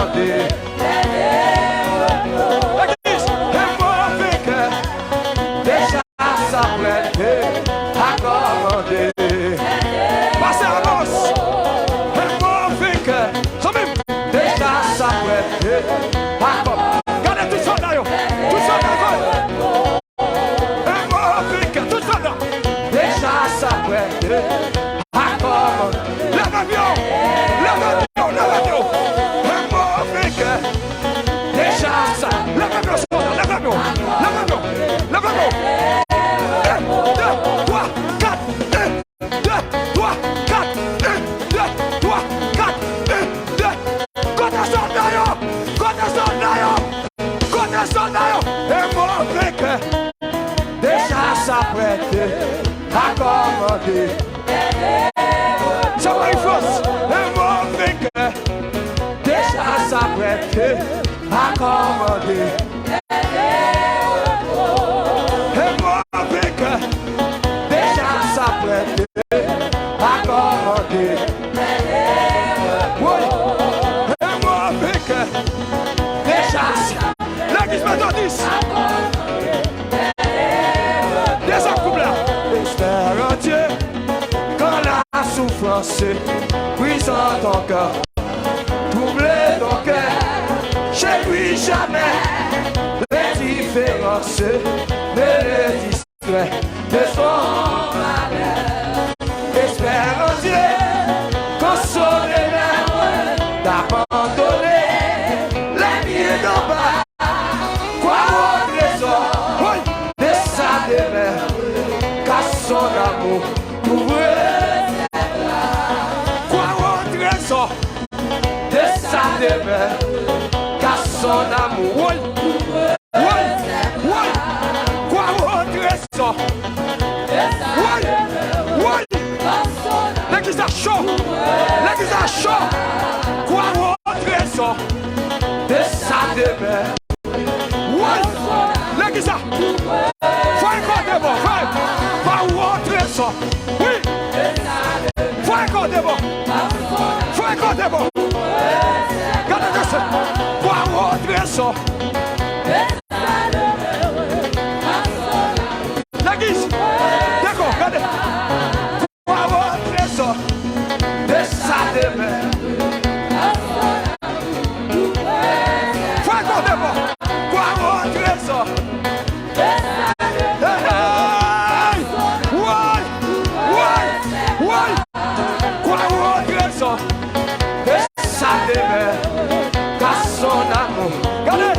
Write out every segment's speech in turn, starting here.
commandé. L'église est mauvais cœur, déjà s'apprêter à commander. Passez à l'os, est mauvais cœur, déjà s'apprêter à commander. Regardez tout ça d'ailleurs, tout ça d'ailleurs. Est mauvais cœur, tout ça d'ailleurs. Déjà s'apprêter à commander. Lève-moi, lève-moi. Déjà ça, lève-moi, lève-moi. 1, 2, 3, 4, 1, 2, 3, 4, 1, 2, 3, 4, 1, 2. Côté soldat, et mon vainqueur, déjà s'apprêter à commander. Ça va une force, et mon vainqueur, déjà s'apprêter à commander. Et mon vainqueur, déjà s'apprêter à commander. Oui, et mon vainqueur, déjà l'église méthodiste. Des couple là. Espère en Dieu quand la souffrance brise ton cœur. Troublez ton cœur, chez lui jamais l'indifférence ne le distrait de son malheur. Espère en Dieu, consolez-le d'abandonner les pieds d'en bas. Quoi au trésor de sa demeure, car son amour couvre ses bras. Quoi au trésor de sa demeure, car son amour, oui, quoi au trésor, oui, l'église a chaud, quoi au trésor de sa demeure, oui, l'église a, faut écouter bon, quoi au trésor, oui, faut écouter bon, regardez ça, quoi au trésor. L'église, d'accord, regardez. Quoi au trésor de sa demeure. Faut accorder moi. Quoi au trésor de sa demeure. Ouais. Quoi au trésor de sa demeure. Car son amour. Regardez.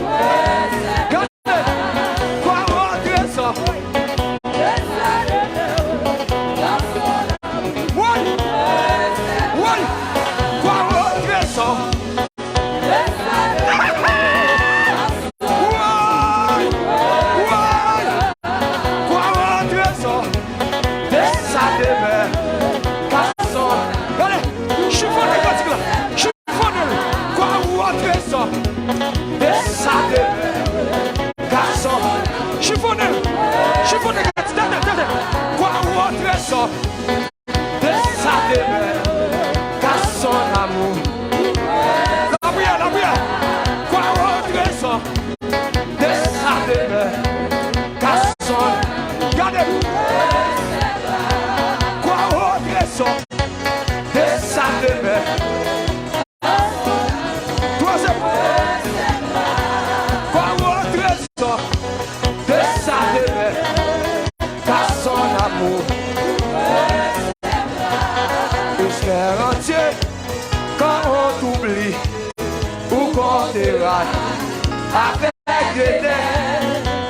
Quoi au trésor. Avec des dents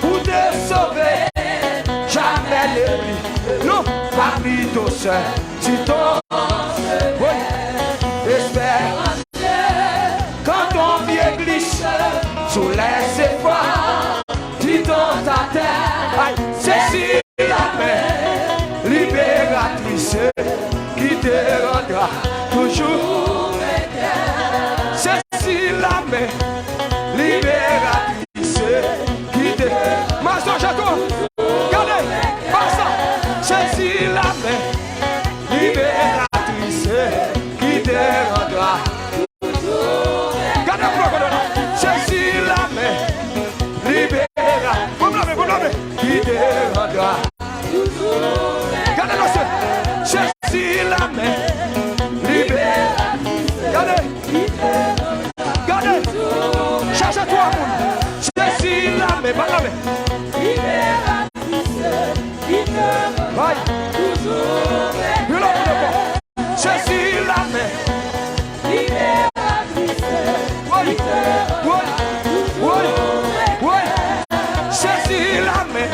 pour te sauver, jamais ne plie. Non, pas plutôt seul. Si ton espère quand ton pied glisse sous les efforts, dis dans ta tête, c'est si la paix libératrice qui te rendra toujours. C'est si la paix libératrice qui te... Master Jato, regardez, passa. C'est si la paix libératrice qui te rendra toujours. Regardez, Charge-toi, mon. Saisis la main, pas la main. Saisis la main. Saisis la main.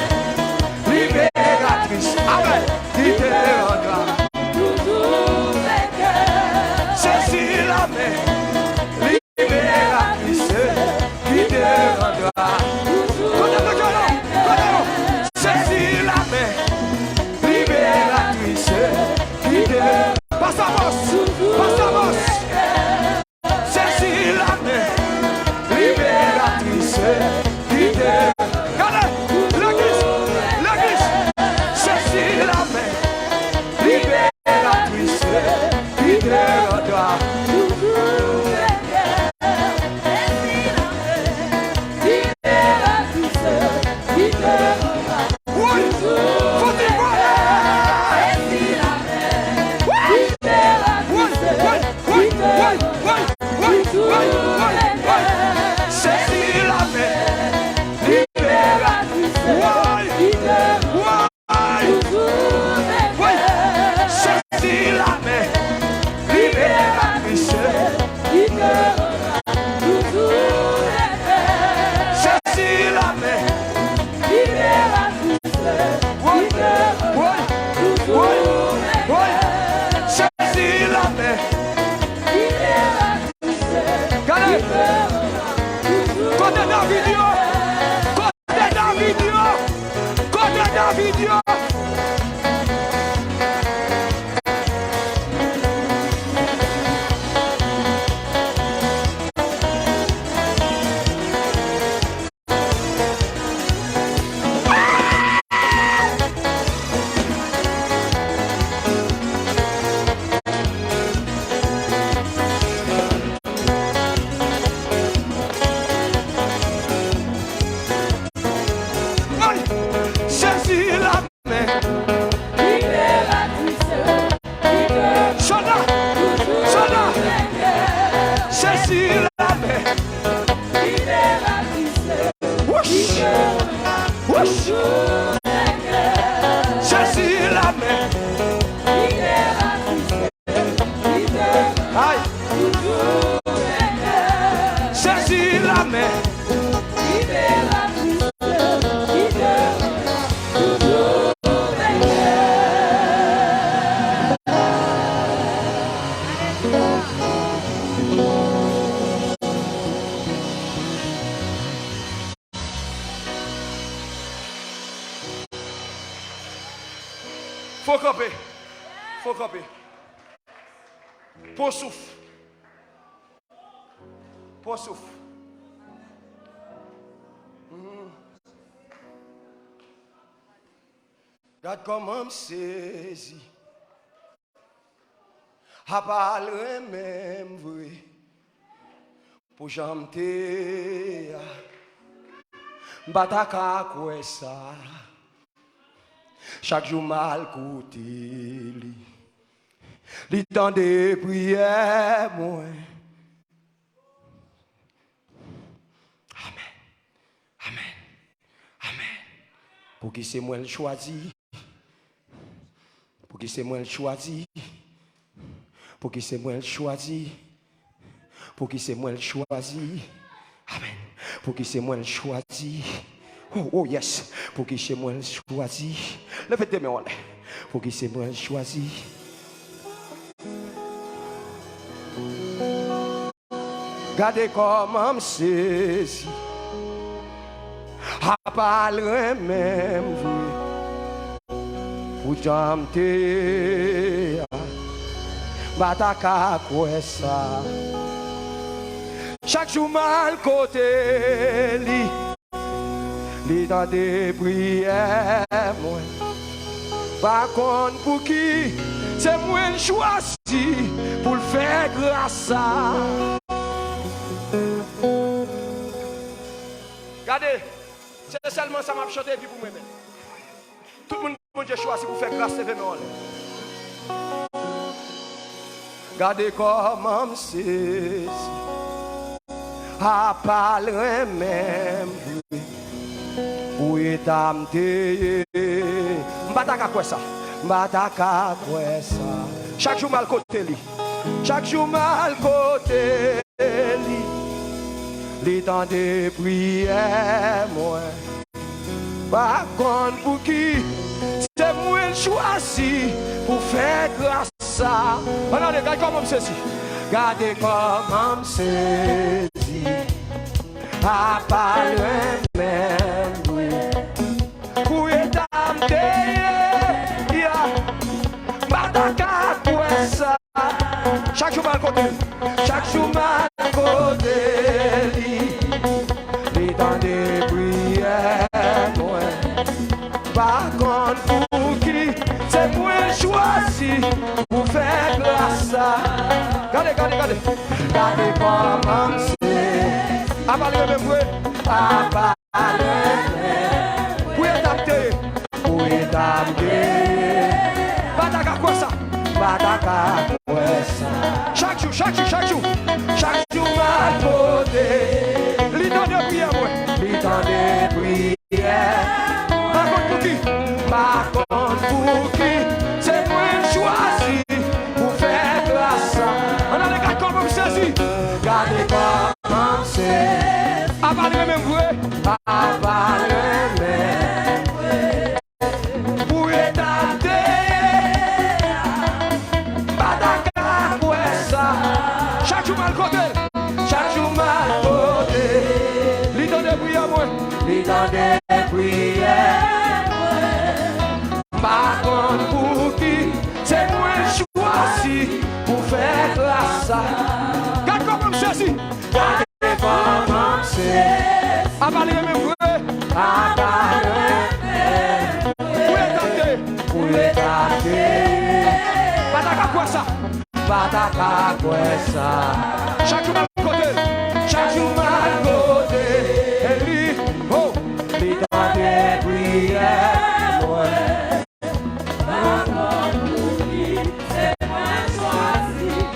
Libératrice. Amen. Qui te rendra. Saisis la main. Libératrice. Qui te rendra. Saisis la main. Libératrice. Qui te rendra. Passe à bosse. Passe à bosse. Saisis la main. Libératrice. Qui te rendra. L'église. Saisis la main. Libératrice. Qui te rendra. Faut camper. Faut camper. Pour souffle. Pour souffle. Regarde comment me saisit. A parler même vrai. Pour j'amter. Bataka quoi ça. Chaque jour mal côté li. Li temps de prière moi. Amen. Amen. Amen. Pour qui c'est moi le choisi. Pour qui c'est moi le choisi. Pour qui c'est moi le choisi. Pour qui c'est moi le choisi. Amen. Pour qui c'est moi le choisi. Oh, oh yes. Pour qui c'est moi le choisi. Levez tes mains. Pour qui c'est moi le choisi. Regardez comment me saisit. A parler même vrai. Pour j'amter. Bataka quoi ça. Chaque jour mal côté li. Li dans des prières moi. Par contre pour qui c'est moi le choisi pour le faire grâce à. Regardez, c'est seulement ça m'a chanté pour moi-même. Tout le monde bon Dieu choisi pour faire grâce à moi. Regardez comment me saisit. à parler même. Où est amté? M'bataka quoi ça? M'bataka quoi ça? Chaque jour mal côté li. Chaque jour mal côté li. Les temps de prière moi. Par contre pour qui? C'est moi choisi pour faire grâce à. Regardez, regardez comment c'est ici. Regardez comment c'est ici. À parler même. Où est amté? Bataka pour ça. Chaque jour mal côté. Chaque jour mal côté. Les temps de prière moi. Par contre pour qui? C'est moi choisi pour faire grâce à. Regardez, regardez, regardez. Regardez comment c'est. À parler même moi. À parler même. Où est amté? Où est amté? Bataka quoi ça? Bataka quoi ça? Chaque jour, chaque jour, chaque jour. Chaque jour ma beauté. L'idée de prière moi. L'idée de prière. Par contre pour qui? Par contre pour qui? C'est moi choisi pour faire grâce à. On a les gars comme vous saisi. Regardez comment c'est. À parler même vous. À parler même. Où est amté? Bataka quoi ça? Chaque jour mal côté. Chaque jour mal côté. L'idée de prière moi. L'idée de prière. Par contre pour qui? C'est moi choisi pour faire grâce à. Regarde comment c'est ici. Regardez comment c'est. À parler même vous. À parler même. Où est amté? Où est amté? Bataka quoi ça? Bataka quoi ça? Chaque jour mal côté. Chaque jour mal côté. Et lui, oh, les temps de prière.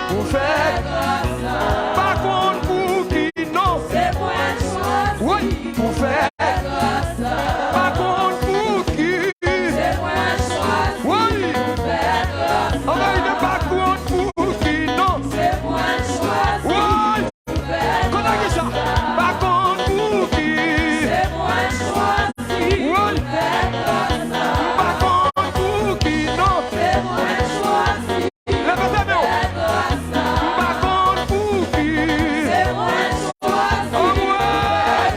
Pour faire par contre pour qui non c'est moi choisi oui pour faire par contre pour qui c'est moi choisi oui pour faire on va y aller par contre pour qui non c'est moi choisi oui pour faire qu'on a dit ça par contre pour qui c'est moi choisi oui pour faire par contre pour qui non c'est moi choisi répétez-moi. Par contre pour qui? C'est moi choisi. Oh ouais.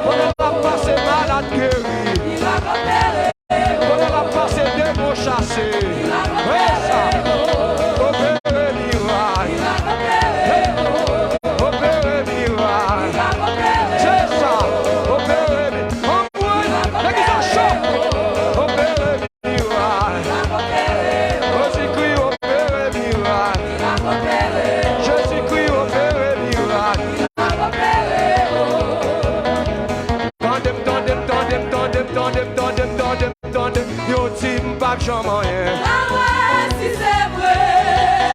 On va passer malade guéri. On va passer démon chassé. Oui, ça. Opérer miracle. Opérer miracle. C'est ça. Opérer miracle. En moi, l'église chaud. Opérer miracle. Jésus-Christ opérer miracle. Jésus-Christ opérer miracle. Tandem, yo team pas jamais rien. Ah ouais, si c'est vrai.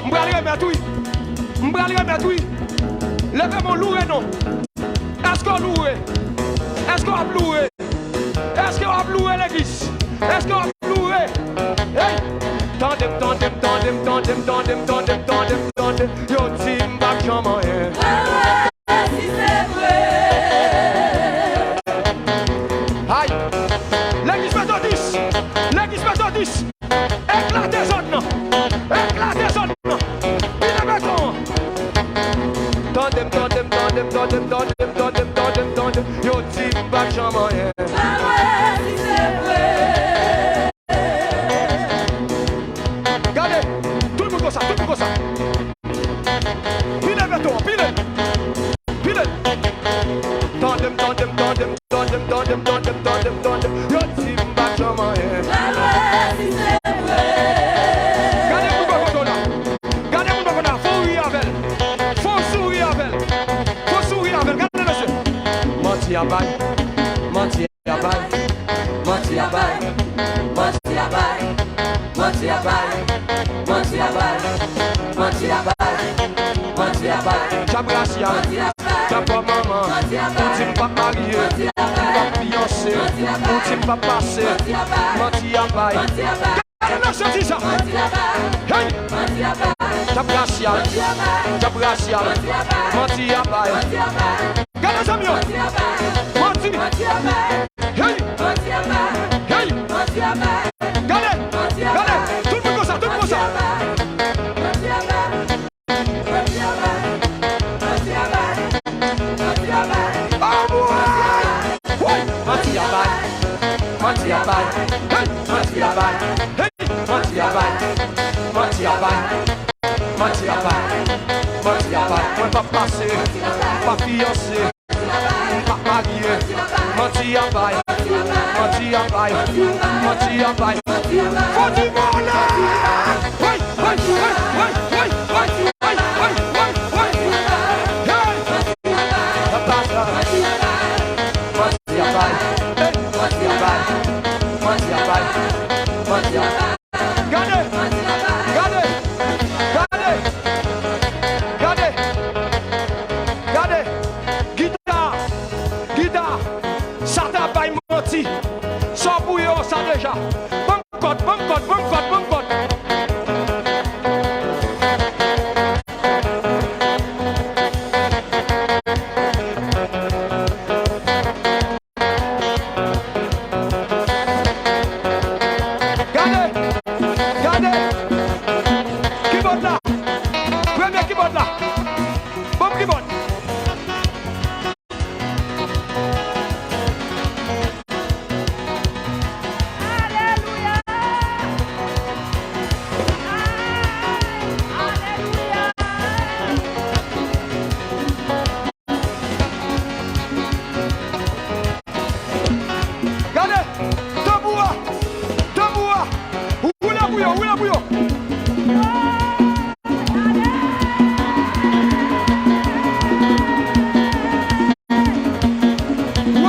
M'brali remettre oui. M'brali remettre oui. Levez mon loué non. Est-ce qu'on loué? Est-ce qu'on a loué? Est-ce qu'on a loué l'église? Est-ce qu'on a loué? Hey! Tandem, yo team pas jamais rien. Ah ouais, si c'est vrai. Aïe! L'église méthodiste! Éclate des zones! Il est béton! Tandem, yo team pas jamais rien. Ah ouais, si c'est vrai. Regardez, tout le monde comme ça. Pile béton, pile. Tandem, yo team pas jamais rien. Ah ouais, si c'est vrai. Regardez mon bébé là. Faut rire avec elle. Faut sourire avec elle. Regardez monsieur. Menti à bail. Jabrasia, Japa maman, on t'aime pas marié, pas fiancé, on t'aime pas passé, menti à bail. Qu'est-ce que c'est ça? Hey! Jabrasia, menti à bail. Regardez les amis, menti. Hey! Regardez, tout le monde comme ça. Moi pas passé, pas fiancé, pas marié, menti à bail. Faut du monde! Oui. Regardez, guitare, ça t'a pas menti, sans bouillon, ça déjà. Bon code. Regardez, keyboard là, premier keyboard là, bon keyboard. Regardez, tamboura, où la bouillon. Oui.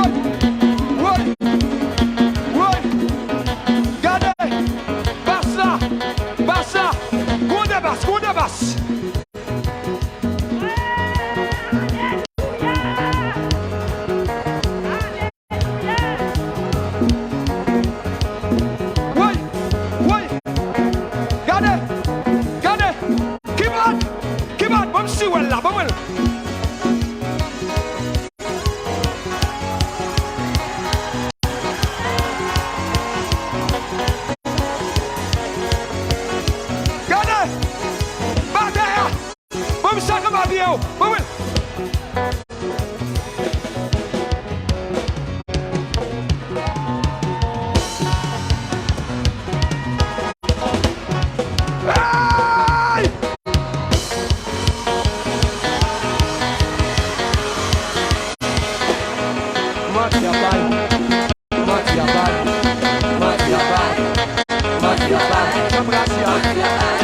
Regardez, basse, gros de basse. Oui. Regardez. Keyboard, bon si ouais là, bon. Regardez, batteur, bon ça comme pas bien. Oui. Gracias.